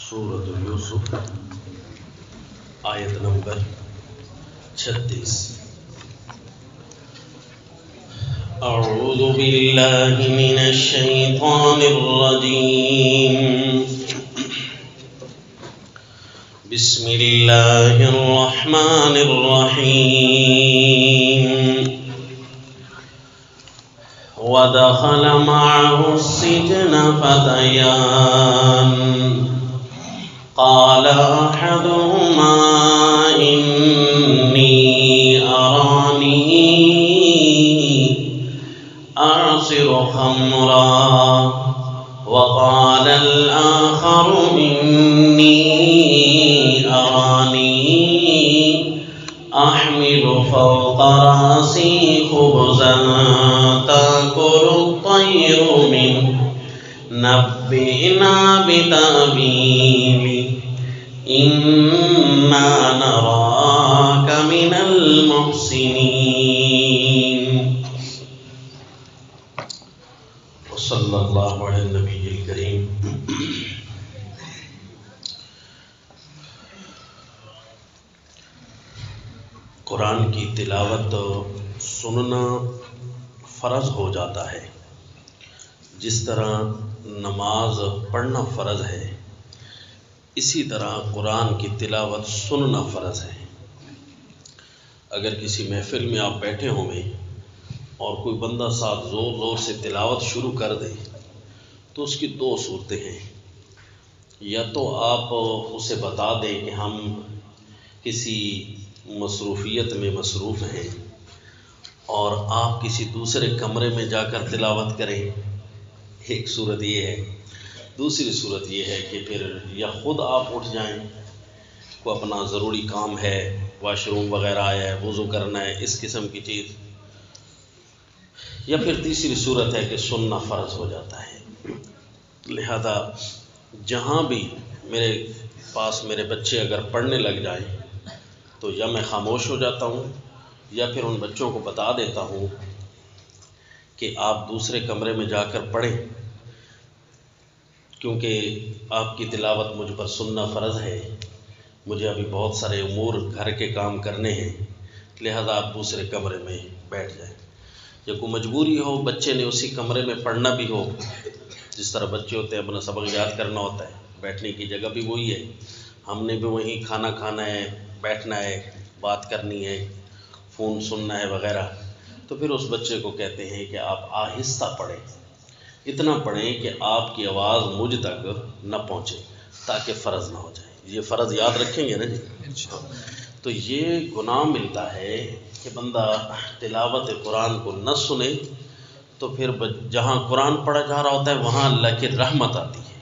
سورۃ یوسف آیت نمبر 36۔ اعوذ باللہ من الشیطان الرجیم، بسم اللہ الرحمن الرحیم۔ ودخل معه السجن فتيان قال أحدهما إني أراني أعصر خمرا وقال الآخر إني أراني أحمل فوق رأسي خبزا تأكل الطير منه نبئنا بتأويله إنا نراك من المحسنين۔ وصلی اللہ علی النبی الکریم۔ قرآن کی تلاوت سننا فرض ہو جاتا ہے، جس طرح نماز پڑھنا فرض ہے، اسی طرح قرآن کی تلاوت سننا فرض ہے۔ اگر کسی محفل میں آپ بیٹھے ہوں گے اور کوئی بندہ ساتھ زور زور سے تلاوت شروع کر دے تو اس کی دو صورتیں ہیں، یا تو آپ اسے بتا دیں کہ ہم کسی مصروفیت میں مصروف ہیں اور آپ کسی دوسرے کمرے میں جا کر تلاوت کریں، ایک صورت یہ ہے۔ دوسری صورت یہ ہے کہ پھر یا خود آپ اٹھ جائیں، کوئی اپنا ضروری کام ہے، واش روم وغیرہ آیا ہے، وضو کرنا ہے، اس قسم کی چیز، یا پھر تیسری صورت ہے کہ سننا فرض ہو جاتا ہے۔ لہذا جہاں بھی میرے پاس میرے بچے اگر پڑھنے لگ جائیں تو یا میں خاموش ہو جاتا ہوں یا پھر ان بچوں کو بتا دیتا ہوں کہ آپ دوسرے کمرے میں جا کر پڑھیں، کیونکہ آپ کی تلاوت مجھ پر سننا فرض ہے، مجھے ابھی بہت سارے امور گھر کے کام کرنے ہیں، لہذا آپ دوسرے کمرے میں بیٹھ جائیں۔ یا کوئی مجبوری ہو، بچے نے اسی کمرے میں پڑھنا بھی ہو، جس طرح بچے ہوتے ہیں اپنا سبق یاد کرنا ہوتا ہے، بیٹھنے کی جگہ بھی وہی ہے، ہم نے بھی وہیں کھانا کھانا ہے، بیٹھنا ہے، بات کرنی ہے، فون سننا ہے وغیرہ، تو پھر اس بچے کو کہتے ہیں کہ آپ آہستہ پڑھیں، اتنا پڑھیں کہ آپ کی آواز مجھ تک نہ پہنچے تاکہ فرض نہ ہو جائے۔ یہ فرض یاد رکھیں گے نا جی؟ تو یہ گناہ ملتا ہے کہ بندہ تلاوت قرآن کو نہ سنے تو پھر جہاں قرآن پڑھا جا رہا ہوتا ہے وہاں اللہ کی رحمت آتی ہے،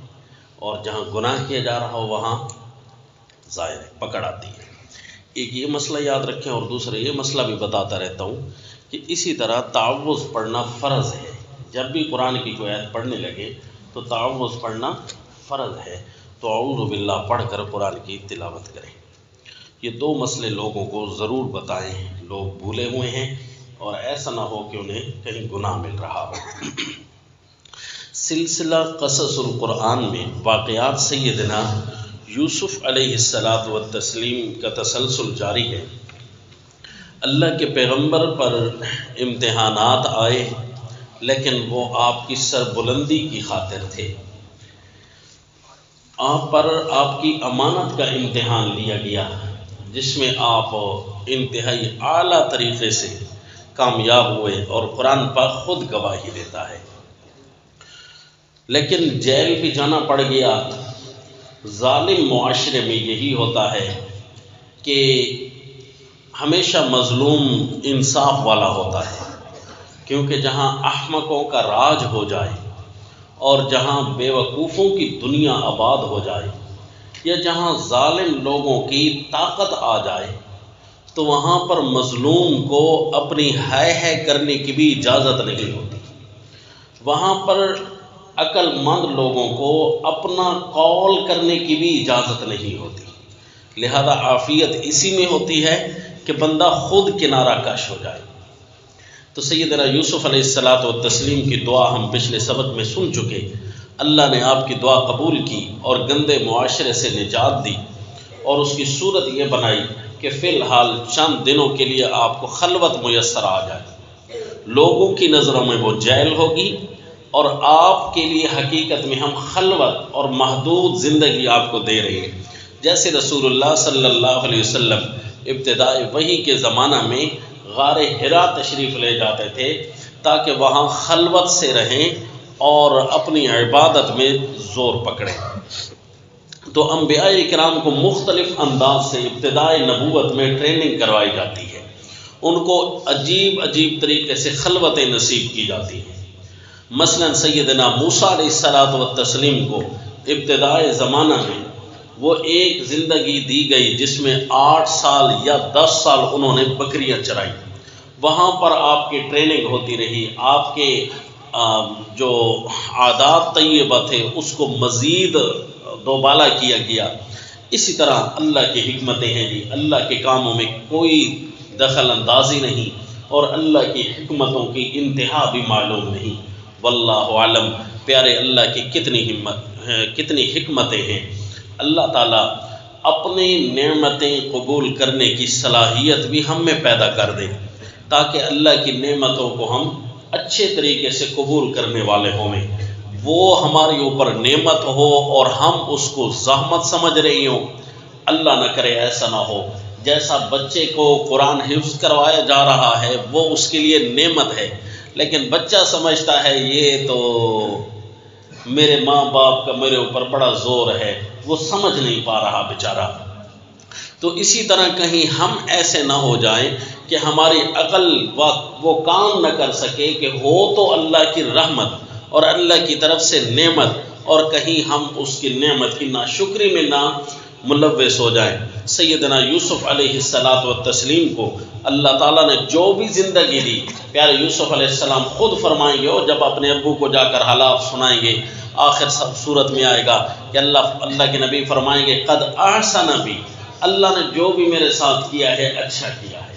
اور جہاں گناہ کیا جا رہا ہو وہاں ظاہر ہے پکڑ آتی ہے۔ ایک یہ مسئلہ یاد رکھیں، اور دوسرا یہ مسئلہ بھی بتاتا رہتا ہوں کہ اسی طرح تعوذ پڑھنا فرض ہے۔ جب بھی قرآن کی کوئی آیت پڑھنے لگے تو تعوذ پڑھنا فرض ہے، تو اعوذ باللہ پڑھ کر قرآن کی تلاوت کریں۔ یہ دو مسئلے لوگوں کو ضرور بتائیں، لوگ بھولے ہوئے ہیں اور ایسا نہ ہو کہ انہیں کہیں گناہ مل رہا ہو۔ سلسلہ قصص القرآن میں واقعات سیدنا یوسف علیہ السلام کا تسلسل جاری ہے۔ اللہ کے پیغمبر پر امتحانات آئے، لیکن وہ آپ کی سربلندی کی خاطر تھے۔ آپ پر آپ کی امانت کا امتحان لیا گیا، جس میں آپ انتہائی اعلیٰ طریقے سے کامیاب ہوئے، اور قرآن پاک خود گواہی دیتا ہے۔ لیکن جیل بھی جانا پڑ گیا۔ ظالم معاشرے میں یہی ہوتا ہے کہ ہمیشہ مظلوم انصاف والا ہوتا ہے، کیونکہ جہاں احمقوں کا راج ہو جائے اور جہاں بے وقوفوں کی دنیا آباد ہو جائے، یا جہاں ظالم لوگوں کی طاقت آ جائے، تو وہاں پر مظلوم کو اپنی ہے کرنے کی بھی اجازت نہیں ہوتی۔ وہاں پر عقل مند لوگوں کو اپنا قول کرنے کی بھی اجازت نہیں ہوتی۔ لہذا عافیت اسی میں ہوتی ہے کہ بندہ خود کنارہ کش ہو جائے۔ تو سیدنا یوسف علیہ السلام کی دعا ہم پچھلے سبق میں سن چکے۔ اللہ نے آپ کی دعا قبول کی اور گندے معاشرے سے نجات دی، اور اس کی صورت یہ بنائی کہ فی الحال چند دنوں کے لیے آپ کو خلوت میسر آ جائے، لوگوں کی نظروں میں وہ جیل ہوگی، اور آپ کے لیے حقیقت میں ہم خلوت اور محدود زندگی آپ کو دے رہے ہیں۔ جیسے رسول اللہ صلی اللہ علیہ وسلم ابتدائی وحی کے زمانہ میں غار حرا تشریف لے جاتے تھے تاکہ وہاں خلوت سے رہیں اور اپنی عبادت میں زور پکڑیں۔ تو انبیاء کرام کو مختلف انداز سے ابتدائی نبوت میں ٹریننگ کروائی جاتی ہے، ان کو عجیب عجیب طریقے سے خلوتیں نصیب کی جاتی ہیں۔ مثلا سیدنا موسیٰ علیہ الصلوۃ والتسلیم کو ابتدائی زمانہ میں وہ ایک زندگی دی گئی جس میں 8 سال یا 10 سال انہوں نے بکریاں چرائی، وہاں پر آپ کی ٹریننگ ہوتی رہی، آپ کے جو عادات طیبہ تھے اس کو مزید دوبالا کیا گیا۔ اسی طرح اللہ کی حکمتیں ہیں جی، اللہ کے کاموں میں کوئی دخل اندازی نہیں، اور اللہ کی حکمتوں کی انتہا بھی معلوم نہیں۔ واللہ عالم، پیارے اللہ کی کتنی حکمتیں ہیں۔ اللہ تعالیٰ اپنی نعمتیں قبول کرنے کی صلاحیت بھی ہم میں پیدا کر دے تاکہ اللہ کی نعمتوں کو ہم اچھے طریقے سے قبول کرنے والے ہوں، وہ ہمارے اوپر نعمت ہو اور ہم اس کو زحمت سمجھ رہی ہوں۔ اللہ نہ کرے ایسا نہ ہو، جیسا بچے کو قرآن حفظ کروایا جا رہا ہے وہ اس کے لیے نعمت ہے، لیکن بچہ سمجھتا ہے یہ تو میرے ماں باپ کا میرے اوپر بڑا زور ہے، وہ سمجھ نہیں پا رہا بیچارہ۔ تو اسی طرح کہیں ہم ایسے نہ ہو جائیں کہ ہماری عقل وہ کام نہ کر سکے کہ ہو تو اللہ کی رحمت اور اللہ کی طرف سے نعمت، اور کہیں ہم اس کی نعمت کی ناشکری میں نہ ملوث ہو جائیں۔ سیدنا یوسف علیہ الصلوۃ والتسلیم کو اللہ تعالیٰ نے جو بھی زندگی دی، پیارے یوسف علیہ السلام خود فرمائیں گے، اور جب اپنے ابو کو جا کر حالات سنائیں گے، آخر صورت میں آئے گا کہ اللہ کے نبی فرمائیں گے قد احسن بی، اللہ نے جو بھی میرے ساتھ کیا ہے اچھا کیا ہے۔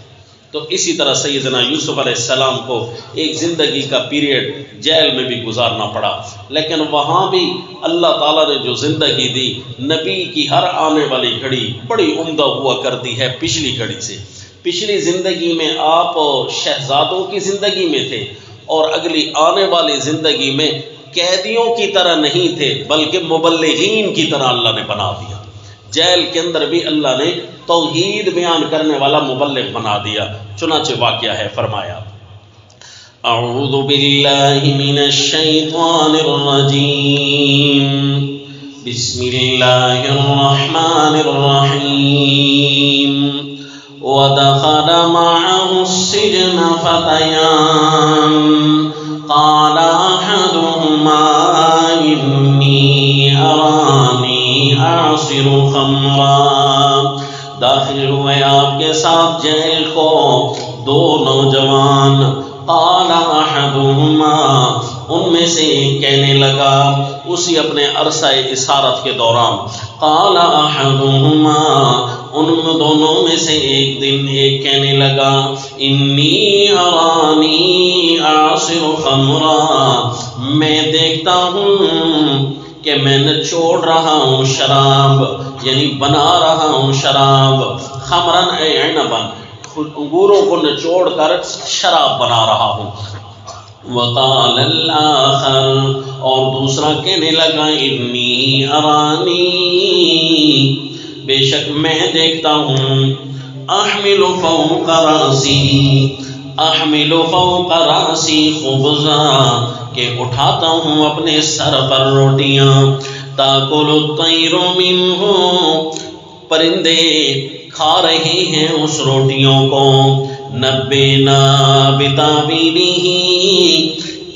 تو اسی طرح سیدنا یوسف علیہ السلام کو ایک زندگی کا پیریڈ جیل میں بھی گزارنا پڑا، لیکن وہاں بھی اللہ تعالیٰ نے جو زندگی دی، نبی کی ہر آنے والی گھڑی بڑی عمدہ ہوا کرتی ہے پچھلی گھڑی سے۔ پچھلی زندگی میں آپ شہزادوں کی زندگی میں تھے، اور اگلی آنے والی زندگی میں قیدیوں کی طرح نہیں تھے بلکہ مبلغین کی طرح اللہ نے بنا دیا۔ جیل کے اندر بھی اللہ نے توحید بیان کرنے والا مبلغ بنا دیا۔ چنانچہ واقعہ ہے، فرمایا اعوذ باللہ من الشیطان الرجیم، بسم اللہ الرحمن الرحیم۔ ودخل معه السجن فتيان قال أحدهما إني أراني أعصر خمرا۔ داخل ہوئے آپ کے ساتھ جیل کو 2 نوجوان، قال أحدهما، ان میں سے ایک کہنے لگا اسی اپنے عرصہ اسارت کے دوران، قال أحدهما، ان دونوں میں سے ایک دن ایک کہنے لگا انی ارانی اعصر خمرا، میں دیکھتا ہوں کہ میں نچوڑ رہا ہوں شراب، یعنی بنا رہا ہوں شراب، خمرن اے عنبن، انگوروں کو نچوڑ کر شراب بنا رہا ہوں۔ وقال الآخر، اور دوسرا کہنے لگا انی ارانی، بے شک میں دیکھتا ہوں، احمل فوق راسی، احمل فوق راسی خبزا، کہ اٹھاتا ہوں اپنے سر پر روٹیاں، تاکل الطیر منہ، پرندے کھا رہے ہیں اس روٹیوں کو، نبینا بتاویلہ،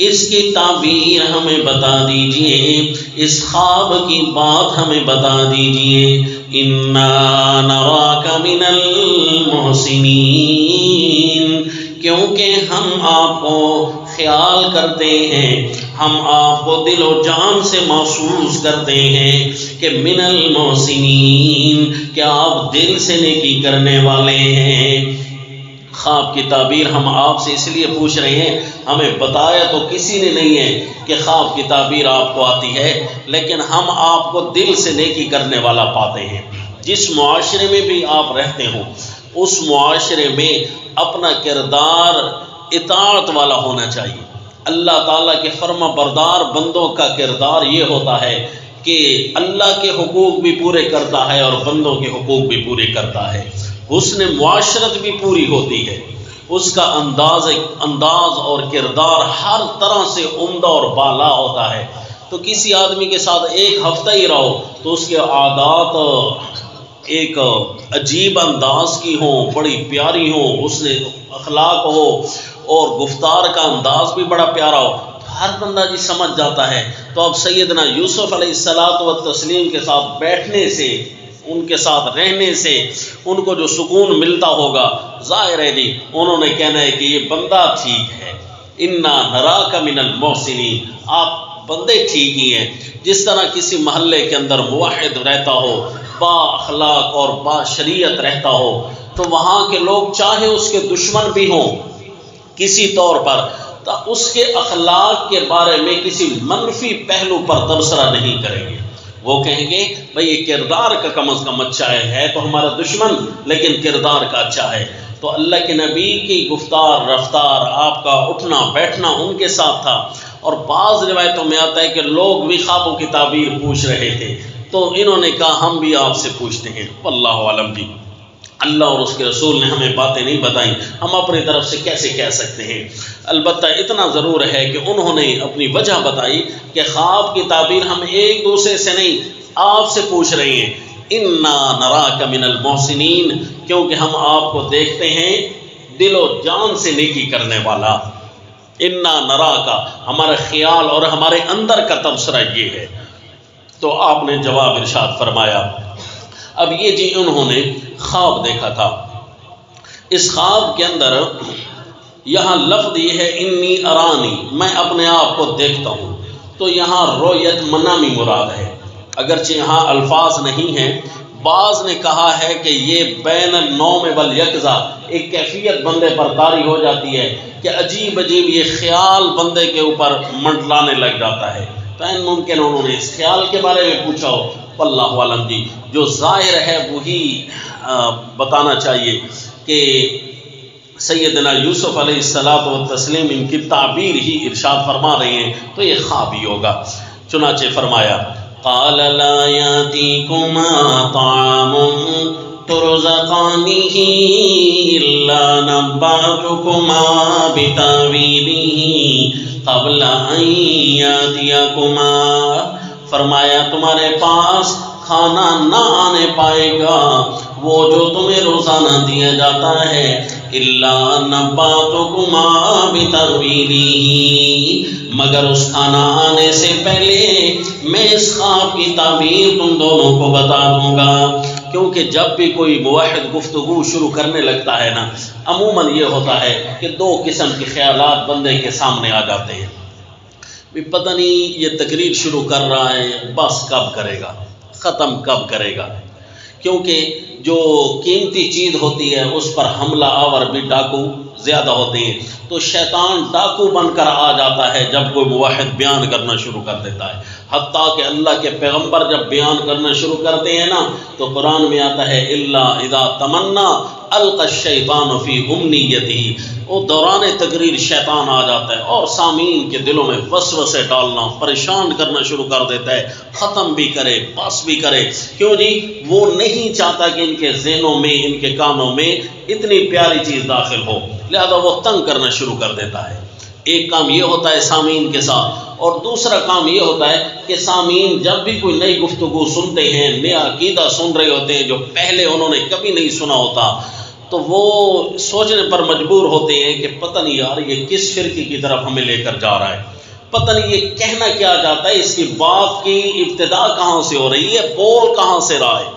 اس کی تعبیر ہمیں بتا دیجئے، اس خواب کی بات ہمیں بتا دیجئے، انا نراک من المحسنین، کیونکہ ہم آپ کو خیال کرتے ہیں، ہم آپ کو دل و جان سے محسوس کرتے ہیں کہ من المحسنین، کہ آپ دل سے نیکی کرنے والے ہیں۔ خواب کی تعبیر ہم آپ سے اس لیے پوچھ رہے ہیں، ہمیں بتایا تو کسی نے نہیں ہے کہ خواب کی تعبیر آپ کو آتی ہے، لیکن ہم آپ کو دل سے نیکی کرنے والا پاتے ہیں۔ جس معاشرے میں بھی آپ رہتے ہوں اس معاشرے میں اپنا کردار اطاعت والا ہونا چاہیے۔ اللہ تعالیٰ کے فرما بردار بندوں کا کردار یہ ہوتا ہے کہ اللہ کے حقوق بھی پورے کرتا ہے اور بندوں کے حقوق بھی پورے کرتا ہے۔ حسن معاشرت بھی پوری ہوتی ہے، اس کا انداز اور کردار ہر طرح سے عمدہ اور بالا ہوتا ہے۔ تو کسی آدمی کے ساتھ ایک ہفتہ ہی رہو تو اس کے عادات ایک عجیب انداز کی ہوں، بڑی پیاری ہوں، اس نے اخلاق ہو اور گفتار کا انداز بھی بڑا پیارا ہو، ہر بندہ جی سمجھ جاتا ہے۔ تو اب سیدنا یوسف علیہ الصلاۃ والتسلیم کے ساتھ بیٹھنے سے، ان کے ساتھ رہنے سے ان کو جو سکون ملتا ہوگا، ظاہر ہے جی انہوں نے کہنا ہے کہ یہ بندہ ٹھیک ہے، انا نراک من المحسنین، آپ بندے ٹھیک ہی ہیں۔ جس طرح کسی محلے کے اندر موحد رہتا ہو، با اخلاق اور با شریعت رہتا ہو، تو وہاں کے لوگ چاہے اس کے دشمن بھی ہوں کسی طور پر، تو اس کے اخلاق کے بارے میں کسی منفی پہلو پر تبصرہ نہیں کریں گے۔ وہ کہیں گے بھئی یہ کردار کا کم از کم اچھا ہے تو ہمارا دشمن، لیکن کردار کا اچھا ہے۔ تو اللہ کے نبی کی گفتار رفتار، آپ کا اٹھنا بیٹھنا ان کے ساتھ تھا۔ اور بعض روایتوں میں آتا ہے کہ لوگ بھی خوابوں کی تعبیر پوچھ رہے تھے، تو انہوں نے کہا ہم بھی آپ سے پوچھتے ہیں۔ واللہ عالم جی، اللہ اور اس کے رسول نے ہمیں باتیں نہیں بتائیں، ہم اپنی طرف سے کیسے کہہ سکتے ہیں؟ البتہ اتنا ضرور ہے کہ انہوں نے اپنی وجہ بتائی کہ خواب کی تعبیر ہم ایک دوسرے سے نہیں، آپ سے پوچھ رہے ہیں۔ انا نراک من المحسنین، کیونکہ ہم آپ کو دیکھتے ہیں دل و جان سے نیکی کرنے والا۔ انا نراکا، ہمارا خیال اور ہمارے اندر کا تبصرہ یہ ہے۔ تو آپ نے جواب ارشاد فرمایا۔ اب یہ جی انہوں نے خواب دیکھا تھا، اس خواب کے اندر یہاں لفظ یہ ہے انی ارانی، میں اپنے آپ کو دیکھتا ہوں، تو یہاں رؤیت منامی مراد ہے، اگرچہ یہاں الفاظ نہیں ہیں۔ بعض نے کہا ہے کہ یہ بین النوم والیقظہ، ایک کیفیت بندے پر طاری ہو جاتی ہے کہ عجیب عجیب یہ خیال بندے کے اوپر منڈلانے لگ جاتا ہے، تو این ممکن انہوں نے اس خیال کے بارے میں پوچھا ہو۔ واللہ عالم جی، جو ظاہر ہے وہی بتانا چاہیے کہ سیدنا یوسف علیہ الصلاۃ والتسلیم ان کی تعبیر ہی ارشاد فرما رہے ہیں، تو یہ خواب ہی ہوگا۔ چنانچہ فرمایا قال لا يأتيكما طعام ترزقانه إلا نبأتكما بتأويله قبل أن يأتيكما، فرمایا تمہارے پاس کھانا نہ آنے پائے گا وہ جو تمہیں روزانہ دیا جاتا ہے، الا نبأتكما بتأويله، مگر اس کھانا آنے سے پہلے میں اس خواب کی تعبیر تم دونوں کو بتا دوں گا۔ کیونکہ جب بھی کوئی موحد گفتگو شروع کرنے لگتا ہے نا، عموماً یہ ہوتا ہے کہ دو قسم کے خیالات بندے کے سامنے آ جاتے ہیں۔ بھی پتہ نہیں یہ تقریر شروع کر رہا ہے، بس کب کرے گا، ختم کب کرے گا؟ کیونکہ جو قیمتی چیز ہوتی ہے اس پر حملہ آور بھی ڈاکو زیادہ ہوتے ہیں، تو شیطان ڈاکو بن کر آ جاتا ہے جب کوئی موحد بیان کرنا شروع کر دیتا ہے۔ حتیٰ کہ اللہ کے پیغمبر جب بیان کرنا شروع کرتے ہیں نا، تو قرآن میں آتا ہے الا اذا تمنا القى الشیطان فی امنیتہ، وہ دوران تقریر شیطان آ جاتا ہے اور سامعین کے دلوں میں وسوسے ڈالنا، پریشان کرنا شروع کر دیتا ہے، ختم بھی کرے پاس بھی کرے۔ کیوں جی؟ وہ نہیں چاہتا کہ ان کے ذہنوں میں، ان کے کانوں میں اتنی پیاری چیز داخل ہو، لہذا وہ تنگ کرنا شروع کر دیتا ہے۔ ایک کام یہ ہوتا ہے سامعین کے ساتھ، اور دوسرا کام یہ ہوتا ہے کہ سامعین جب بھی کوئی نئی گفتگو سنتے ہیں، نیا عقیدہ سن رہے ہوتے ہیں جو پہلے انہوں نے کبھی نہیں سنا ہوتا، تو وہ سوچنے پر مجبور ہوتے ہیں کہ پتہ نہیں یار یہ کس فرقے کی طرف ہمیں لے کر جا رہا ہے، پتہ نہیں یہ کہنا کیا چاہتا ہے، اس کی بات کی ابتدا کہاں سے ہو رہی ہے، بول کہاں سے رہا ہے۔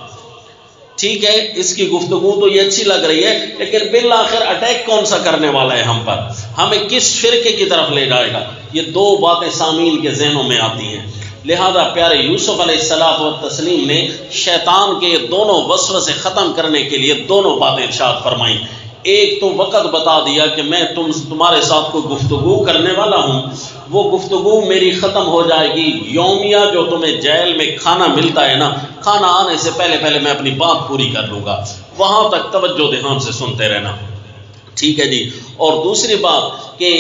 ٹھیک ہے اس کی گفتگو تو یہ اچھی لگ رہی ہے، لیکن بالآخر اٹیک کون سا کرنے والا ہے ہم پر، ہمیں کس فرقے کی طرف لے جائے گا؟ یہ دو باتیں سامعین کے ذہنوں میں آتی ہیں۔ لہذا پیارے یوسف علیہ الصلاۃ والتسلیم نے شیطان کے دونوں وسوسے ختم کرنے کے لیے دونوں باتیں ارشاد فرمائیں۔ ایک تو وقت بتا دیا کہ میں تمہارے ساتھ کوئی گفتگو کرنے والا ہوں، وہ گفتگو میری ختم ہو جائے گی، یومیہ جو تمہیں جیل میں کھانا ملتا ہے نا، کھانا آنے سے پہلے میں اپنی بات پوری کر لوں گا، وہاں تک توجہ دھیان سے سنتے رہنا، ٹھیک ہے جی۔ اور دوسری بات کہ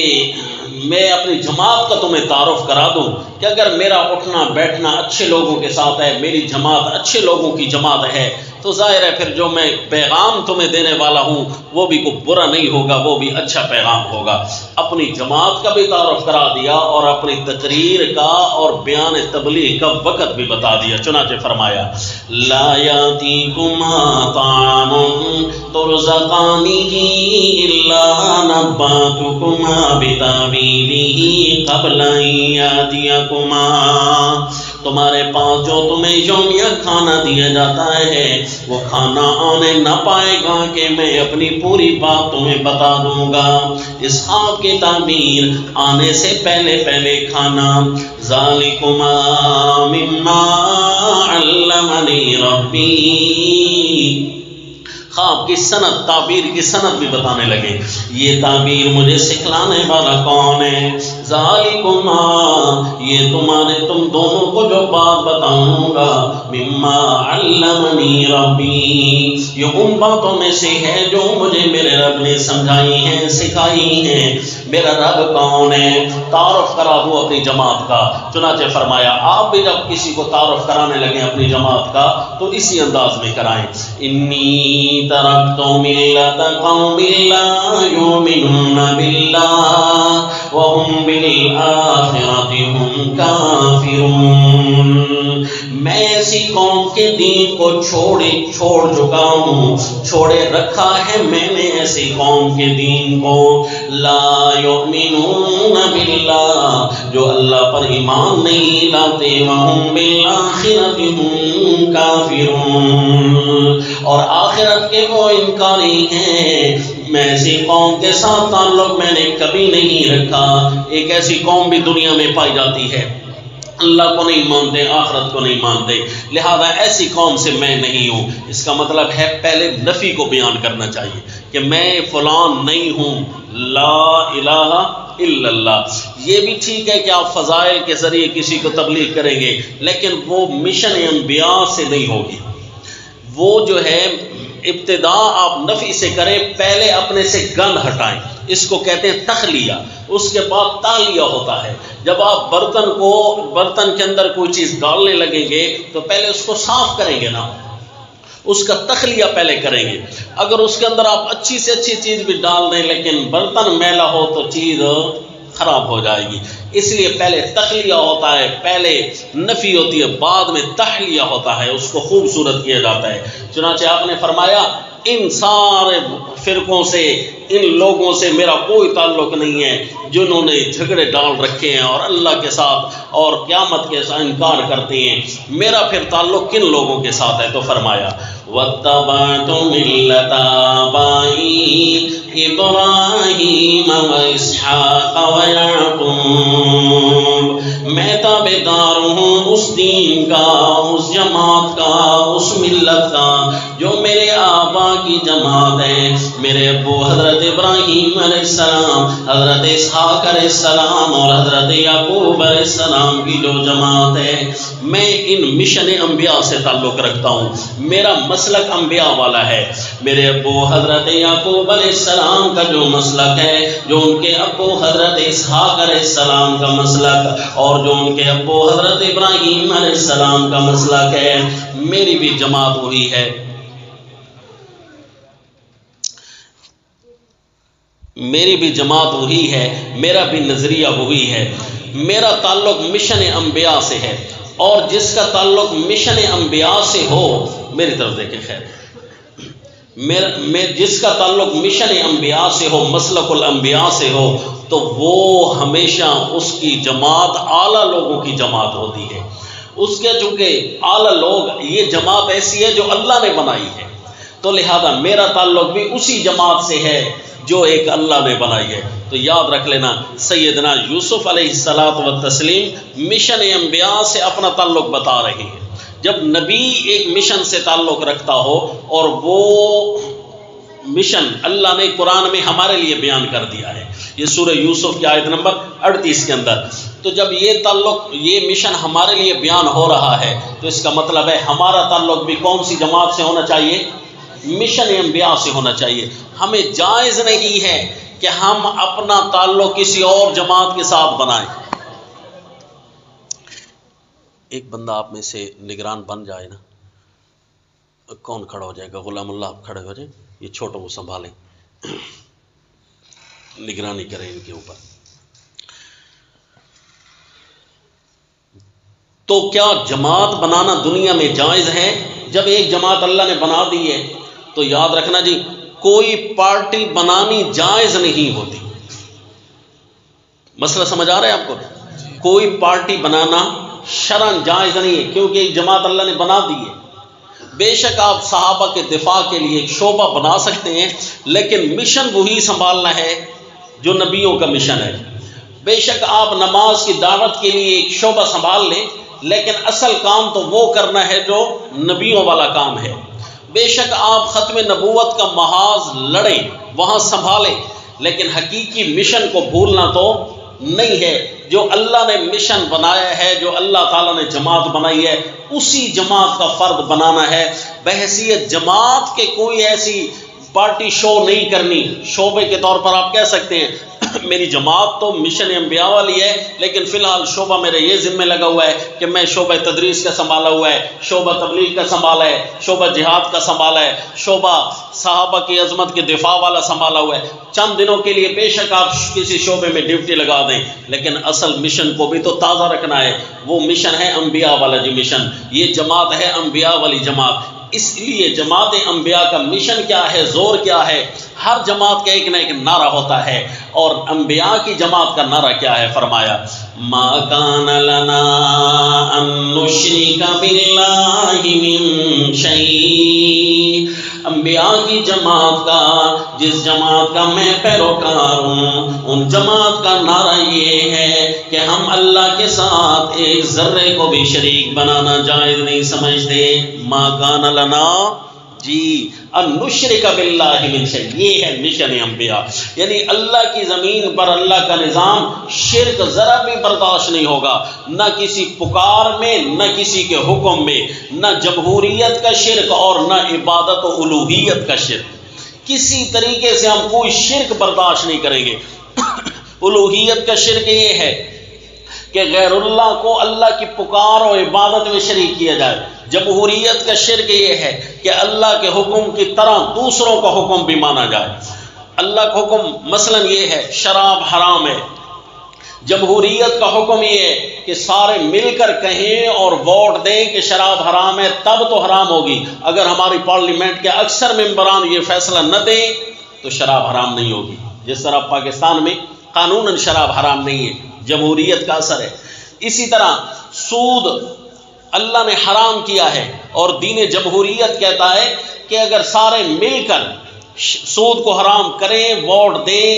میں اپنی جماعت کا تمہیں تعارف کرا دوں کہ اگر میرا اٹھنا بیٹھنا اچھے لوگوں کے ساتھ ہے، میری جماعت اچھے لوگوں کی جماعت ہے، تو ظاہر ہے پھر جو میں پیغام تمہیں دینے والا ہوں وہ بھی کوئی برا نہیں ہوگا، وہ بھی اچھا پیغام ہوگا۔ اپنی جماعت کا بھی تعارف کرا دیا اور اپنی تقریر کا اور بیان تبلیغ کا وقت بھی بتا دیا۔ چنانچہ فرمایا لا یاتیکما طعام ترزقانہ الا نباتکما بتاویلہ قبل ان یاتیکما، تمہارے پاس جو تمہیں یومیہ کھانا دیا جاتا ہے وہ کھانا آنے نہ پائے گا کہ میں اپنی پوری بات تمہیں بتا دوں گا۔ اس خواب کی تعبیر آنے سے پہلے کھانا، ذالکما مما علمنی ربی، خواب کی سند، تعبیر کی سند بھی بتانے لگے، یہ تعبیر مجھے سکھلانے والا کون ہے؟ ذالکما، یہ تم دونوں کو جو بات بتاؤں گا، مما علمنی ربی، یہ ان باتوں میں سے ہے جو مجھے میرے رب نے سمجھائی ہیں، سکھائی ہیں۔ میرا رب کون ہے؟ تعارف کرا دو اپنی جماعت کا۔ چنانچہ فرمایا آپ بھی جب کسی کو تعارف کرانے لگیں اپنی جماعت کا تو اسی انداز میں کرائیں، انی ترکت ملت قوم لا یؤمنون باللہ وہم بالآخرۃ ہم کافرون، میں ایسی قوم کے دین کو چھوڑ چکا ہوں، چھوڑے رکھا ہے میں نے ایسی قوم کے دین کو، لا یؤمنون باللہ، جو اللہ پر ایمان نہیں لاتے، وہم بالآخرۃ ہم کافرون، اور آخرت کے وہ انکاری ہیں۔ میں ایسی قوم کے ساتھ تعلق میں نے کبھی نہیں رکھا۔ ایک ایسی قوم بھی دنیا میں پائی جاتی ہے، اللہ کو نہیں مانتے، آخرت کو نہیں مانتے، لہذا ایسی قوم سے میں نہیں ہوں۔ اس کا مطلب ہے پہلے نفی کو بیان کرنا چاہیے کہ میں فلان نہیں ہوں، لا الہ الا اللہ۔ یہ بھی ٹھیک ہے کہ آپ فضائل کے ذریعے کسی کو تبلیغ کریں گے، لیکن وہ مشن انبیاء سے نہیں ہوگی۔ وہ جو ہے ابتدا آپ نفی سے کریں، پہلے اپنے سے گند ہٹائیں، اس کو کہتے ہیں تخلیہ، اس کے بعد تالیہ ہوتا ہے۔ جب آپ برتن کے اندر کوئی چیز ڈالنے لگیں گے تو پہلے اس کو صاف کریں گے نا، اس کا تخلیہ پہلے کریں گے۔ اگر اس کے اندر آپ اچھی سے اچھی چیز بھی ڈال دیں لیکن برتن میلا ہو تو چیز خراب ہو جائے گی، اس لیے پہلے تخلیہ ہوتا ہے، پہلے نفی ہوتی ہے، بعد میں تحلیہ ہوتا ہے، اس کو خوبصورت کیا جاتا ہے۔ چنانچہ آپ نے فرمایا ان سارے فرقوں سے، ان لوگوں سے میرا کوئی تعلق نہیں ہے جنہوں نے جھگڑے ڈال رکھے ہیں اور اللہ کے ساتھ اور قیامت کے ساتھ انکار کرتے ہیں، میرا پھر تعلق کن لوگوں کے ساتھ ہے؟ تو فرمایا وَاتَّبَعْتُ مِلَّةَ آبَائِي إِبْرَاهِيمَ وَإِسْحَاقَ وَيَعْقُوبَ، میں تابعدار ہوں اس دین کا، اس جماعت کا، اس ملت کا جو میرے آبا کی جماعت ہے، میرے ابو حضرت ابراہیم علیہ السلام، حضرت اسحاق علیہ السلام اور حضرت یعقوب علیہ السلام کی جو جماعت ہے۔ میں ان مشن انبیاء سے تعلق رکھتا ہوں، میرا مسلک انبیاء والا ہے۔ میرے ابو حضرت یعقوب علیہ السلام کا جو مسلک ہے، جو ان کے ابو حضرت اسحاق علیہ السلام کا مسلک اور جو ان کے ابو حضرت ابراہیم علیہ السلام کا مسلک ہے، میری بھی جماعت وہی ہے، میری بھی جماعت وہی ہے، میرا بھی نظریہ وہی ہے، میرا تعلق مشن انبیاء سے ہے، اور جس کا تعلق مشن انبیاء سے ہو، میری طرف دیکھیں خیر، جس کا تعلق مشن انبیاء سے ہو، مسلک الانبیاء سے ہو، تو وہ ہمیشہ اس کی جماعت اعلیٰ لوگوں کی جماعت ہوتی ہے۔ اس کے چونکہ اعلیٰ لوگ، یہ جماعت ایسی ہے جو اللہ نے بنائی ہے، تو لہذا میرا تعلق بھی اسی جماعت سے ہے جو ایک اللہ نے بنائی ہے۔ تو یاد رکھ لینا سیدنا یوسف علیہ الصلاۃ والتسلیم مشن انبیاء سے اپنا تعلق بتا رہے ہیں۔ جب نبی ایک مشن سے تعلق رکھتا ہو اور وہ مشن اللہ نے قرآن میں ہمارے لیے بیان کر دیا ہے، یہ سورہ یوسف کی آیت نمبر 38 کے اندر۔ تو جب یہ تعلق، یہ مشن ہمارے لیے بیان ہو رہا ہے تو اس کا مطلب ہے ہمارا تعلق بھی کون سی جماعت سے ہونا چاہیے؟ مشن انبیاء سے ہونا چاہیے۔ ہمیں جائز نہیں ہے کہ ہم اپنا تعلق کسی اور جماعت کے ساتھ بنائیں۔ ایک بندہ آپ میں سے نگران بن جائے نا، کون کھڑا ہو جائے گا؟ غلام اللہ آپ کھڑے ہو جائیں، یہ چھوٹوں کو سنبھالیں، نگرانی کریں ان کے اوپر۔ تو کیا جماعت بنانا دنیا میں جائز ہے؟ جب ایک جماعت اللہ نے بنا دی ہے تو یاد رکھنا جی، کوئی پارٹی بنانی جائز نہیں ہوتی۔ مسئلہ سمجھ آ رہا ہے آپ کو؟ کوئی پارٹی بنانا شرعاً جائز نہیں ہے، کیونکہ ایک جماعت اللہ نے بنا دی ہے۔ بے شک آپ صحابہ کے دفاع کے لیے ایک شعبہ بنا سکتے ہیں، لیکن مشن وہی سنبھالنا ہے جو نبیوں کا مشن ہے۔ بے شک آپ نماز کی دعوت کے لیے ایک شعبہ سنبھال لیں، لیکن اصل کام تو وہ کرنا ہے جو نبیوں والا کام ہے۔ بے شک آپ ختم نبوت کا محاذ لڑیں، وہاں سنبھالیں، لیکن حقیقی مشن کو بھولنا تو نہیں ہے۔ جو اللہ نے مشن بنایا ہے، جو اللہ تعالیٰ نے جماعت بنائی ہے، اسی جماعت کا فرد بنانا ہے۔ بحیثیت جماعت کے کوئی ایسی پارٹی شو نہیں کرنی۔ شعبے کے طور پر آپ کہہ سکتے ہیں میری جماعت تو مشن انبیاء والی ہے، لیکن فی الحال شعبہ میرے یہ ذمہ لگا ہوا ہے کہ میں شعبہ تدریس کا سنبھالا ہوا ہے، شعبہ تبلیغ کا سنبھالا ہے، شعبہ جہاد کا سنبھالا ہے، شعبہ صحابہ کی عظمت کے دفاع والا سنبھالا ہوا ہے۔ چند دنوں کے لیے بے شک آپ کسی شعبے میں ڈیوٹی لگا دیں، لیکن اصل مشن کو بھی تو تازہ رکھنا ہے۔ وہ مشن ہے انبیاء والا جی مشن، یہ جماعت ہے انبیاء والی جماعت۔ اس لیے جماعت انبیاء کا مشن کیا ہے، زور کیا ہے؟ ہر جماعت کا ایک نہ ایک نعرہ ہوتا ہے، اور انبیاء کی جماعت کا نعرہ کیا ہے؟ فرمایا ما کان لنا ان نشرک باللہ من شیء۔ انبیاء کی جماعت کا، جس جماعت کا میں پیروکار ہوں، ان جماعت کا نعرہ یہ ہے کہ ہم اللہ کے ساتھ ایک ذرے کو بھی شریک بنانا جائز نہیں سمجھتے۔ ما کان لنا جی ان نشرک باللہ من شیء، یہ ہے مشن انبیاء۔ یعنی اللہ کی زمین پر اللہ کا نظام، شرک ذرا بھی برداشت نہیں ہوگا، نہ کسی پکار میں، نہ کسی کے حکم میں، نہ جمہوریت کا شرک اور نہ عبادت و الوہیت کا شرک۔ کسی طریقے سے ہم کوئی شرک برداشت نہیں کریں گے۔ الوہیت کا شرک یہ ہے کہ غیر اللہ کو اللہ کی پکار اور عبادت میں شریک کیا جائے۔ جمہوریت کا شرک یہ ہے کہ اللہ کے حکم کی طرح دوسروں کا حکم بھی مانا جائے۔ اللہ کا حکم مثلا یہ ہے شراب حرام ہے، جمہوریت کا حکم یہ ہے کہ سارے مل کر کہیں اور ووٹ دیں کہ شراب حرام ہے، تب تو حرام ہوگی۔ اگر ہماری پارلیمنٹ کے اکثر ممبران یہ فیصلہ نہ دیں تو شراب حرام نہیں ہوگی۔ جس طرح پاکستان میں قانوناً شراب حرام نہیں ہے، جمہوریت کا اثر ہے۔ اسی طرح سود اللہ نے حرام کیا ہے، اور دین جمہوریت کہتا ہے کہ اگر سارے مل کر سود کو حرام کریں، ووٹ دیں،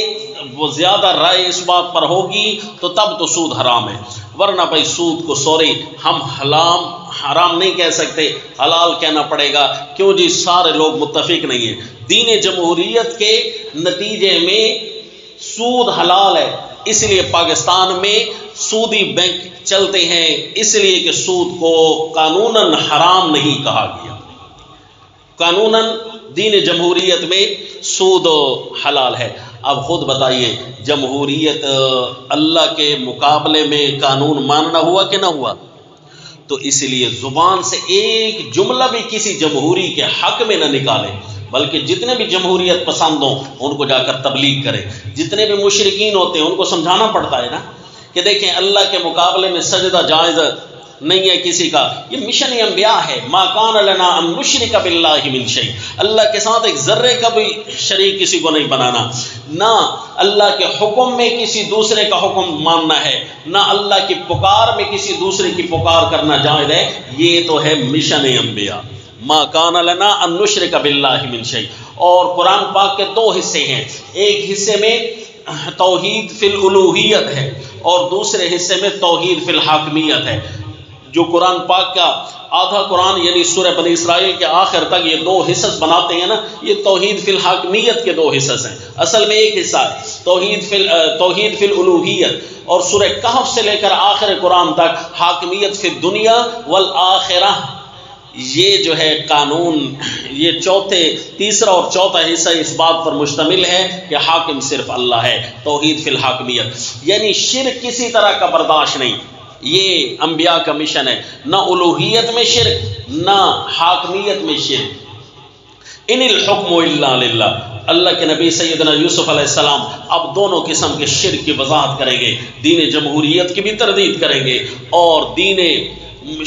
وہ زیادہ رائے اس بات پر ہوگی تو تب تو سود حرام ہے، ورنہ بھائی سود کو سوری ہم حرام نہیں کہہ سکتے، حلال کہنا پڑے گا۔ کیوں جی؟ سارے لوگ متفق نہیں ہیں۔ دین جمہوریت کے نتیجے میں سود حلال ہے، اس لیے پاکستان میں سودی بینک چلتے ہیں، اس لیے کہ سود کو قانوناً حرام نہیں کہا گیا۔ قانوناً دین جمہوریت میں سود حلال ہے۔ اب خود بتائیے، جمہوریت اللہ کے مقابلے میں قانون ماننا ہوا کہ نہ ہوا؟ تو اس لیے زبان سے ایک جملہ بھی کسی جمہوری کے حق میں نہ نکالیں، بلکہ جتنے بھی جمہوریت پسند ہوں ان کو جا کر تبلیغ کریں۔ جتنے بھی مشرکین ہوتے ہیں ان کو سمجھانا پڑتا ہے نا کہ دیکھیں اللہ کے مقابلے میں سجدہ جائز نہیں ہے کسی کا۔ یہ مشن انبیاء ہے۔ ما کان لنا ان نشرک باللہ من شیء، اللہ کے ساتھ ایک ذرے کا بھی شریک کسی کو نہیں بنانا، نہ اللہ کے حکم میں کسی دوسرے کا حکم ماننا ہے، نہ اللہ کی پکار میں کسی دوسرے کی پکار کرنا جائز ہے۔ یہ تو ہے مشن انبیاء۔ ما کان لنا ان نشرک باللہ من شیء۔ اور قرآن پاک کے دو حصے ہیں، ایک حصے میں توحید فی الالوہیت ہے اور دوسرے حصے میں توحید فی الحاکمیت ہے۔ جو قرآن پاک کا آدھا قرآن یعنی سورہ بنی اسرائیل کے آخر تک یہ دو حصص بناتے ہیں نا، یہ توحید فی الحاکمیت کے دو حصص ہیں، اصل میں ایک حصہ ہے توحید فی الالوہیت، اور سورہ کہف سے لے کر آخر قرآن تک حاکمیت فی الدنیا والآخرہ، یہ جو ہے قانون، یہ تیسرا اور چوتھا حصہ اس بات پر مشتمل ہے کہ حاکم صرف اللہ ہے، توحید فی الحاکمیت، یعنی شرک کسی طرح کا برداشت نہیں۔ یہ انبیاء کا مشن ہے، نہ الوہیت میں شرک نہ حاکمیت میں شرک۔ ان الحکم الا للہ، اللہ کے نبی سیدنا یوسف علیہ السلام اب دونوں قسم کے شرک کی وضاحت کریں گے، دین جمہوریت کی بھی تردید کریں گے اور دین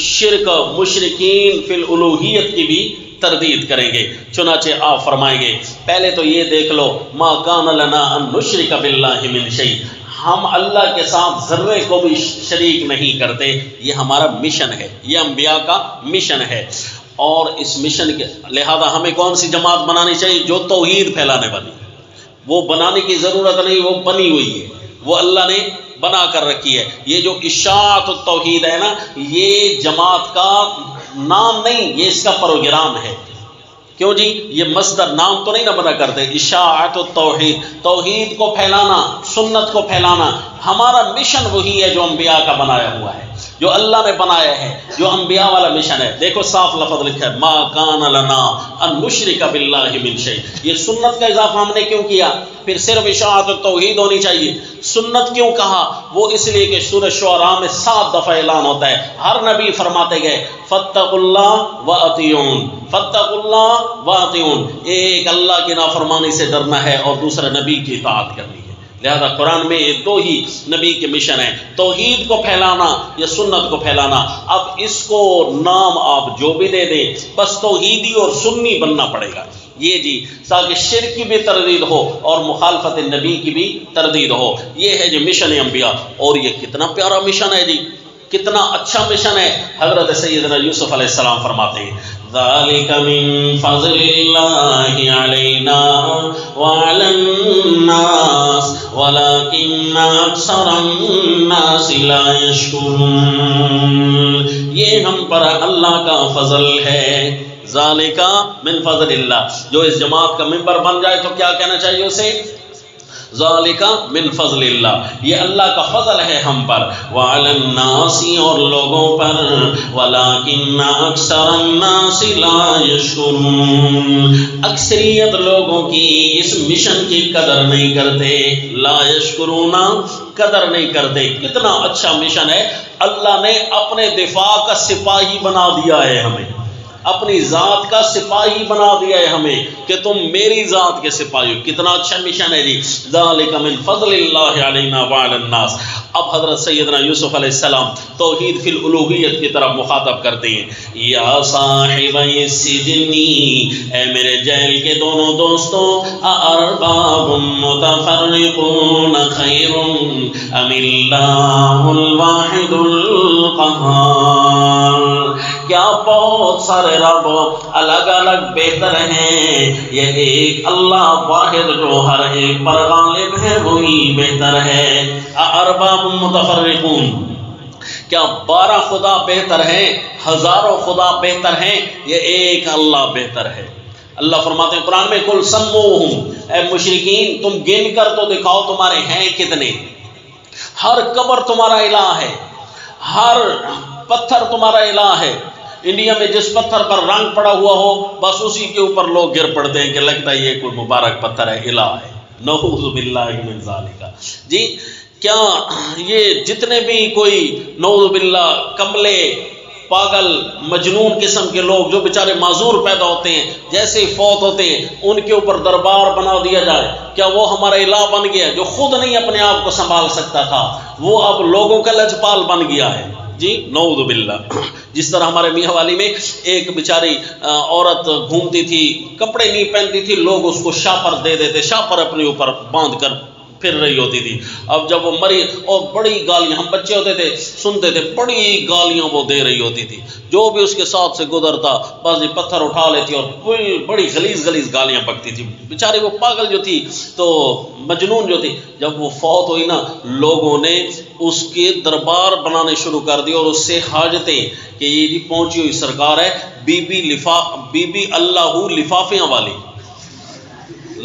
شرک مشرکین فی الالوہیت کی بھی تردید کریں گے۔ چنانچہ آپ فرمائیں گے پہلے تو یہ دیکھ لو، ما کان لنا ان نشرک باللہ من شیء، ہم اللہ کے ساتھ ذرے کو بھی شریک نہیں کرتے، یہ ہمارا مشن ہے، یہ انبیاء کا مشن ہے۔ اور اس مشن کے لہذا ہمیں کون سی جماعت بنانی چاہیے؟ جو توحید پھیلانے والی، وہ بنانے کی ضرورت نہیں، وہ بنی ہوئی ہے، وہ اللہ نے بنا کر رکھی ہے۔ یہ جو اشاعت التوحید ہے نا، یہ جماعت کا نام نہیں، یہ اس کا پروگرام ہے۔ کیوں جی؟ یہ مصدر نام تو نہیں نہ بنا کرتے، اشاعت التوحید، توحید کو پھیلانا، سنت کو پھیلانا، ہمارا مشن وہی ہے جو انبیاء کا بنایا ہوا ہے، جو اللہ نے بنایا ہے، جو انبیاء والا مشن ہے۔ دیکھو صاف لفظ لکھا ہے، ما کان لنا ان نشرک باللہ من شیء۔ یہ سنت کا اضافہ ہم نے کیوں کیا؟ پھر صرف اشاعت التوحید ہونی چاہیے۔ سنت کیوں کہا؟ وہ اس لیے کہ سورہ شعراء میں 7 دفعہ اعلان ہوتا ہے، ہر نبی فرماتے گئے فاتقوا اللہ واطیعون، فاتقوا اللہ واطیعون، ایک اللہ کی نافرمانی سے ڈرنا ہے اور دوسرے نبی کی اطاعت کرنی ہے۔ لہذا قرآن میں یہ دو ہی نبی کے مشن ہیں، توحید کو پھیلانا یا سنت کو پھیلانا۔ اب اس کو نام آپ جو بھی دے دیں، بس توحیدی اور سنی بننا پڑے گا، یہ جی، تاکہ شرک کی بھی تردید ہو اور مخالفت نبی کی بھی تردید ہو۔ یہ ہے جو مشن انبیاء، اور یہ کتنا پیارا مشن ہے جی، کتنا اچھا مشن ہے۔ حضرت سیدنا یوسف علیہ السلام فرماتے ہیں ذالک من فضل اللہ علینا وعلی الناس ولکن اکثر الناس لا یشکرون، یہ ہم پر اللہ کا فضل ہے۔ ذالک من فضل اللہ، جو اس جماعت کا ممبر بن جائے تو کیا کہنا چاہیے اسے؟ ذالک من فضل اللہ، یہ اللہ کا فضل ہے ہم پر، وعلی الناس، اور لوگوں پر، ولکن اکثر الناس لا یشکرون، اکثریت لوگوں کی اس مشن کی قدر نہیں کرتے، لا یشکرون، قدر نہیں کرتے۔ کتنا اچھا مشن ہے، اللہ نے اپنے دفاع کا سپاہی بنا دیا ہے ہمیں، اپنی ذات کا سپاہی بنا دیا ہے ہمیں کہ تم میری ذات کے سپاہی ہو۔ کتنا اچھا مشن ہے جی، ذالک من فضل اللہ علینا وعلی الناس۔ اب حضرت سیدنا یوسف علیہ السلام توحید فی الالوہیت کی طرف مخاطب کرتے ہیں، یا صاحبی السجن، اے میرے جیل کے دونوں دوستوں، ارباب متفرقون خیر ام اللہ الواحد القہار، کیا بہت سارے رب الگ الگ بہتر ہیں، یہ ایک اللہ واحد جو ہر ایک پر غالب ہے وہی بہتر ہے۔ ارباب متفرقون، کیا 12 خدا بہتر ہیں، ہزاروں خدا بہتر ہیں، یہ ایک اللہ بہتر ہے۔ اللہ فرماتے ہیں قرآن میں کل سموہم، اے مشرکین تم گن کر تو دکھاؤ تمہارے ہیں کتنے، ہر قبر تمہارا الہ ہے، ہر پتھر تمہارا الہ ہے۔ انڈیا میں جس پتھر پر رنگ پڑا ہوا ہو بس اسی کے اوپر لوگ گر پڑتے ہیں کہ لگتا ہے یہ کوئی مبارک پتھر ہے، الہ ہے، نعوذ باللہ من ذالک۔ جی کیا یہ جتنے بھی کوئی نعوذ باللہ کملے، پاگل، مجنون قسم کے لوگ جو بیچارے معذور پیدا ہوتے ہیں، جیسے ہی فوت ہوتے ہیں ان کے اوپر دربار بنا دیا جائے، کیا وہ ہمارا الہ بن گیا؟ جو خود نہیں اپنے آپ کو سنبھال سکتا تھا وہ اب لوگوں کا لجپال بن گیا ہے جی، نعوذ باللہ۔ جس طرح ہمارے میاں والی میں ایک بیچاری عورت گھومتی تھی، کپڑے نہیں پہنتی تھی، لوگ اس کو شاپر دے دیتے، شاپر اپنے اوپر باندھ کر پھر رہی ہوتی تھی. اب جب وہ مری اور بڑی گالیاں، ہم بچے ہوتے تھے سنتے تھے، بڑی گالیاں وہ دے رہی ہوتی تھی. جو بھی اس کے ساتھ سے گزرتا بعض پتھر اٹھا لیتی اور بڑی غلیظ گالیاں بکتی تھی. بیچاری وہ پاگل جو تھی تو مجنون جو تھی. جب وہ فوت ہوئی نا، لوگوں نے اس کے دربار بنانے شروع کر دی اور اس سے حاجتیں کہ یہ جی پہنچی ہوئی سرکار ہے بی بی اللہ لفافیاں والی،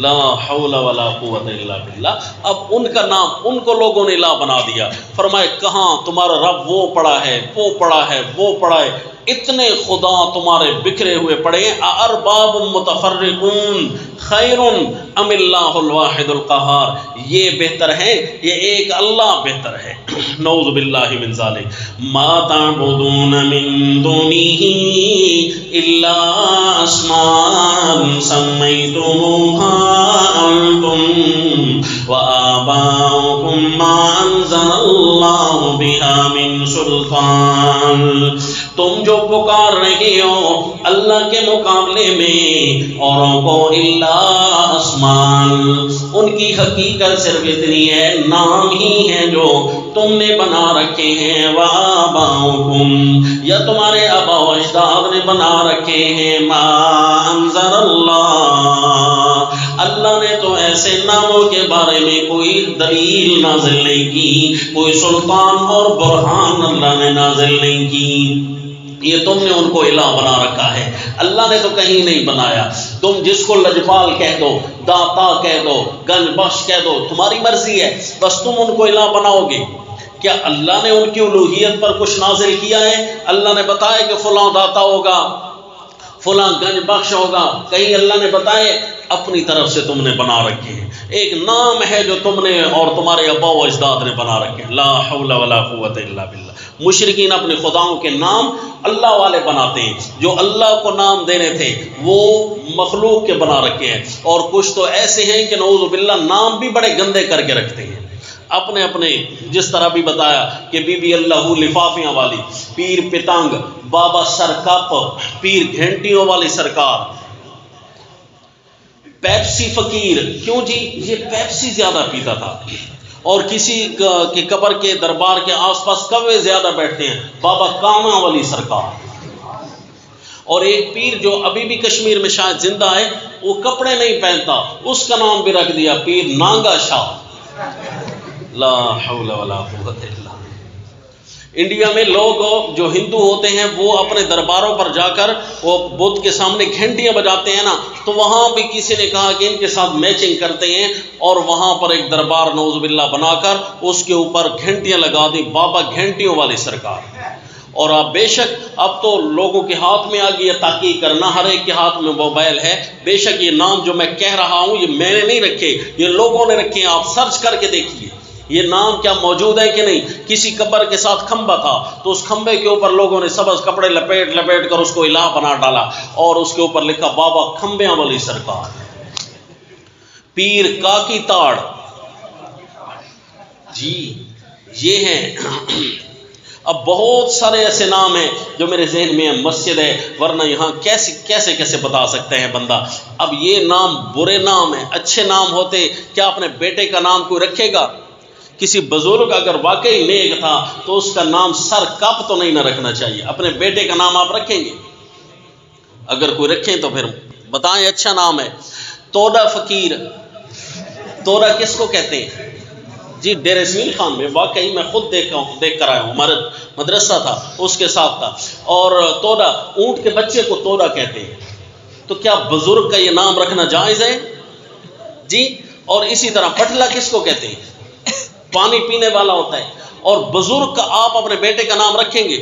لا حول ولا قوت الا باللہ. اب ان کا نام ان کو لوگوں نے لا بنا دیا. فرمائے کہاں تمہارا رب وہ پڑا ہے، وہ پڑا ہے، وہ پڑا ہے. اتنے خدا تمہارے بکھرے ہوئے پڑے ہیں. ارباب متفرقون خیر ام اللہ الواحد القہار. یہ بہتر ہے، یہ ایک اللہ بہتر ہے. نعوذ باللہ من ذالک. ما تعبدون من دونہ الا اسماء سمیتموها انتم وآباؤکم ما انزل اللہ بها من سلطان. تم جو پکار رہے ہو اللہ کے مقابلے میں اوروں کو الا اسمان، ان کی حقیقت صرف اتنی ہے، نام ہی ہے جو تم نے بنا رکھے ہیں. وآباؤکم، یا تمہارے آبا و اجداد نے بنا رکھے ہیں. ما انزل اللہ، اللہ نے تو ایسے ناموں کے بارے میں کوئی دلیل نازل نہیں کی، کوئی سلطان اور برہان اللہ نے نازل نہیں کی. یہ تم نے ان کو الہ بنا رکھا ہے، اللہ نے تو کہیں نہیں بنایا. تم جس کو لجپال کہہ دو، داتا کہہ دو، گنج بخش کہہ دو، تمہاری مرضی ہے، بس تم ان کو الہ بناؤ گے. کیا اللہ نے ان کی الوہیت پر کچھ نازل کیا ہے؟ اللہ نے بتایا کہ فلاں داتا ہوگا، فلاں گنج بخش ہوگا؟ کہیں اللہ نے بتائے؟ اپنی طرف سے تم نے بنا رکھے ہیں. ایک نام ہے جو تم نے اور تمہارے ابا و اجداد نے بنا رکھے ہیں. لا حول ولا قوت الا باللہ. مشرکین اپنے خداؤں کے نام اللہ والے بناتے ہیں، جو اللہ کو نام دینے تھے وہ مخلوق کے بنا رکھے ہیں. اور کچھ تو ایسے ہیں کہ نعوذ باللہ نام بھی بڑے گندے کر کے رکھتے ہیں اپنے جس طرح بھی بتایا کہ بی بی اللہ لفافیاں والی، پیر پتنگ، بابا سرکپ، پیر گھنٹیوں والی سرکار، پیپسی فقیر. کیوں جی؟ یہ پیپسی زیادہ پیتا تھا اور کسی کے قبر کے دربار کے آس پاس کوے زیادہ بیٹھتے ہیں. بابا کانا والی سرکار. اور ایک پیر جو ابھی بھی کشمیر میں شاید زندہ ہے، وہ کپڑے نہیں پہنتا، اس کا نام بھی رکھ دیا پیر نانگا شاہ. لا حول ولا قوت الا. انڈیا میں لوگ جو ہندو ہوتے ہیں وہ اپنے درباروں پر جا کر وہ بدھ کے سامنے گھنٹیاں بجاتے ہیں نا، تو وہاں بھی کسی نے کہا کہ ان کے ساتھ میچنگ کرتے ہیں اور وہاں پر ایک دربار نعوذ باللہ بنا کر اس کے اوپر گھنٹیاں لگا دی، بابا گھنٹیوں والی سرکار. اور اب بے شک اب تو لوگوں کے ہاتھ میں آ گئی تحقیق کرنا، ہر ایک کے ہاتھ میں موبائل ہے. بے شک یہ نام جو میں کہہ رہا ہوں یہ میں نے نہیں رکھے، یہ لوگوں نے رکھے ہیں. آپ سرچ کر کے دیکھیے یہ نام کیا موجود ہے کہ نہیں. کسی قبر کے ساتھ کھمبا تھا تو اس کھمبے کے اوپر لوگوں نے سبز کپڑے لپیٹ کر اس کو الہ بنا ڈالا اور اس کے اوپر لکھا بابا کھمبیاں والی سرکار. پیر کاکی تاڑ جی یہ ہیں. اب بہت سارے ایسے نام ہیں جو میرے ذہن میں مسجد ہے، ورنہ یہاں کیسے بتا سکتے ہیں بندہ. اب یہ نام برے نام ہیں، اچھے نام ہوتے کیا اپنے بیٹے کا نام کوئی رکھے گا؟ کسی بزرگ اگر واقعی نیک تھا تو اس کا نام سر کپ تو نہیں نہ رکھنا چاہیے. اپنے بیٹے کا نام آپ رکھیں گے؟ اگر کوئی رکھیں تو پھر بتائیں اچھا نام ہے. توڑا فقیر، توڑا کس کو کہتے ہیں جی؟ ڈیر اسمیل خان میں واقعی میں خود دیکھ کر آیا ہوں، ہمارا مدرسہ تھا اس کے ساتھ تھا. اور توڑا اونٹ کے بچے کو توڑا کہتے ہیں. تو کیا بزرگ کا یہ نام رکھنا جائز ہے جی؟ اور اسی طرح پٹلا کس کو کہتے ہیں؟ پانی پینے والا ہوتا ہے. اور بزرگ کا آپ اپنے بیٹے کا نام رکھیں گے؟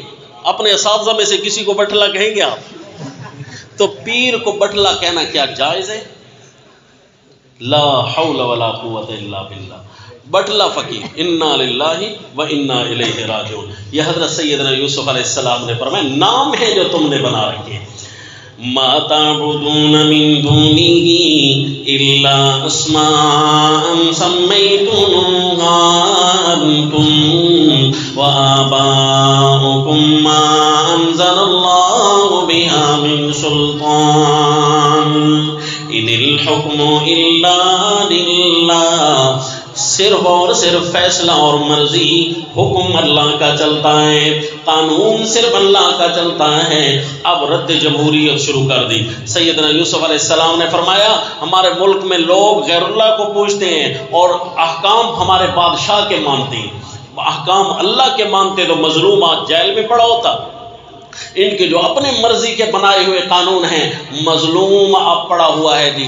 اپنے اساتذہ میں سے کسی کو بٹلا کہیں گے آپ؟ تو پیر کو بٹلا کہنا کیا جائز ہے؟ لا حول ولا قوت الا باللہ. بٹلا فقیر، انا للہ و انا الیہ راجعون. یہ حضرت سیدنا یوسف علیہ السلام نے فرمایا نام ہے جو تم نے بنا رکھے. ما تعبدون من دونه الا اسماء سميتموها انتم وآباؤكم ما انزل الله بها من سلطان ان الحكم الا لله صرف اور صرف فیصلہ اور مرضی حکم اللہ کا چلتا ہے، قانون صرف اللہ کا چلتا ہے۔ اب رد جمہوریت شروع کر دی۔ سیدنا یوسف علیہ السلام نے فرمایا ہمارے ملک میں لوگ غیر اللہ کو پوجتے ہیں اور احکام ہمارے بادشاہ کے مانتے ہیں، احکام اللہ کے مانتے تو مظلوم آج جیل میں پڑا ہوتا۔ ان کے جو اپنے مرضی کے بنائے ہوئے قانون ہیں، مظلوم اب پڑا ہوا ہے جی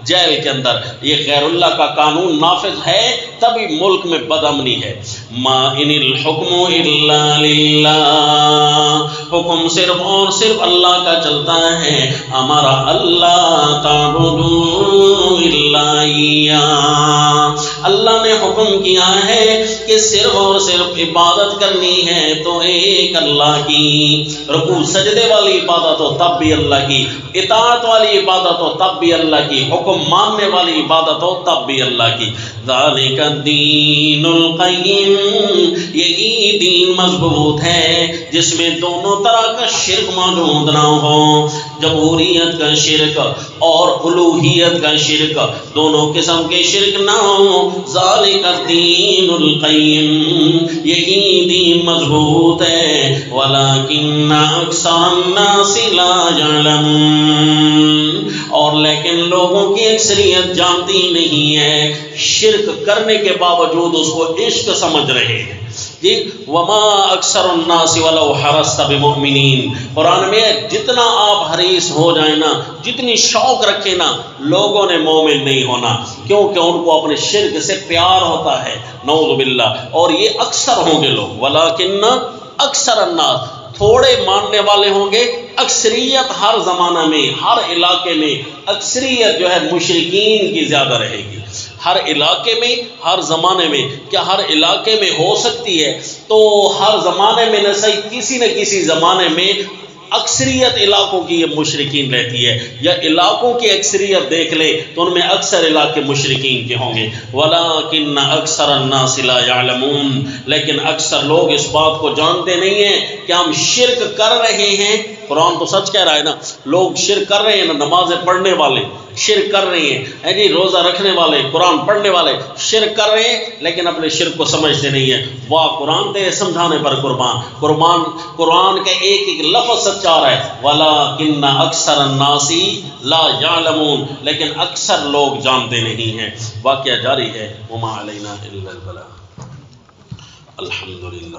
جیل کے اندر۔ یہ غیر اللہ کا قانون نافذ ہے تبھی ملک میں بدامنی ہے۔ ما ان الحکم الا للہ، حکم صرف اور صرف اللہ کا چلتا ہے۔ ہمارا اللہ تعبدوا الا ایاہ، اللہ نے حکم کیا ہے کہ صرف اور صرف عبادت کرنی ہے تو ایک اللہ کی، رکوع سجدے والی عبادت ہو تب بھی اللہ کی، اطاعت والی عبادت ہو تب بھی اللہ کی، حکم ماننے والی عبادت ہو تب بھی اللہ کی۔ ذالک الدین القیم، یہی دین مضبوط ہے جس میں دونوں طرح کا شرک موجود نہ ہو، جمہوریت کا شرک اور الوہیت کا شرک، دونوں قسم کے شرک نہ ہو۔ ذالک الدین القیم، یہی دین مضبوط ہے، ولکن اکثر الناس لا یعلمون، اور لیکن لوگوں کی اکثریت جانتی نہیں ہے، شرک کرنے کے باوجود اس کو عشق سمجھ رہے ہیں جی۔ وما اکثر الناس ولو حرصت بمؤمنین، قرآن میں جتنا آپ حریص ہو جائیں نا، جتنی شوق رکھیں نا، لوگوں نے مومن نہیں ہونا، کیونکہ ان کو اپنے شرک سے پیار ہوتا ہے، نعوذ باللہ، اور یہ اکثر ہوں گے لوگ۔ ولیکن اکثر الناس، تھوڑے ماننے والے ہوں گے، اکثریت ہر زمانہ میں ہر علاقے میں اکثریت جو ہے مشرکین کی زیادہ رہے گی۔ ہر علاقے میں ہر زمانے میں، کیا ہر علاقے میں ہو سکتی ہے تو ہر زمانے میں نہ صحیح کسی نہ کسی زمانے میں اکثریت علاقوں کی یہ مشرکین رہتی ہے، یا علاقوں کی اکثریت دیکھ لے تو ان میں اکثر علاقے مشرکین کے ہوں گے۔ وَلَٰكِنَّ أَكْثَرَ النَّاسِ لَا يَعْلَمُونَ، لیکن اکثر لوگ اس بات کو جانتے نہیں ہیں کہ ہم شرک کر رہے ہیں۔ قرآن تو سچ کہہ رہا ہے نا، لوگ شرک کر رہے ہیں نا، نمازیں پڑھنے والے شرک کر رہے ہیں جی، روزہ رکھنے والے، قرآن پڑھنے والے شرک کر رہے ہیں، لیکن اپنے شرک کو سمجھتے نہیں ہیں۔ واہ قرآن تیرے سمجھانے پر قربان، قرآن کا ایک ایک لفظ سچا رہا ہے۔ وَلَٰكِنَّ أَكْثَرَ النَّاسِ لَا يَعْلَمُونَ، لیکن اکثر لوگ جانتے نہیں ہیں۔ واقعہ جاری ہے، وَمَا عَلَيْنَا إِلَّا الْبَلَاغُ۔ الحمدللہ۔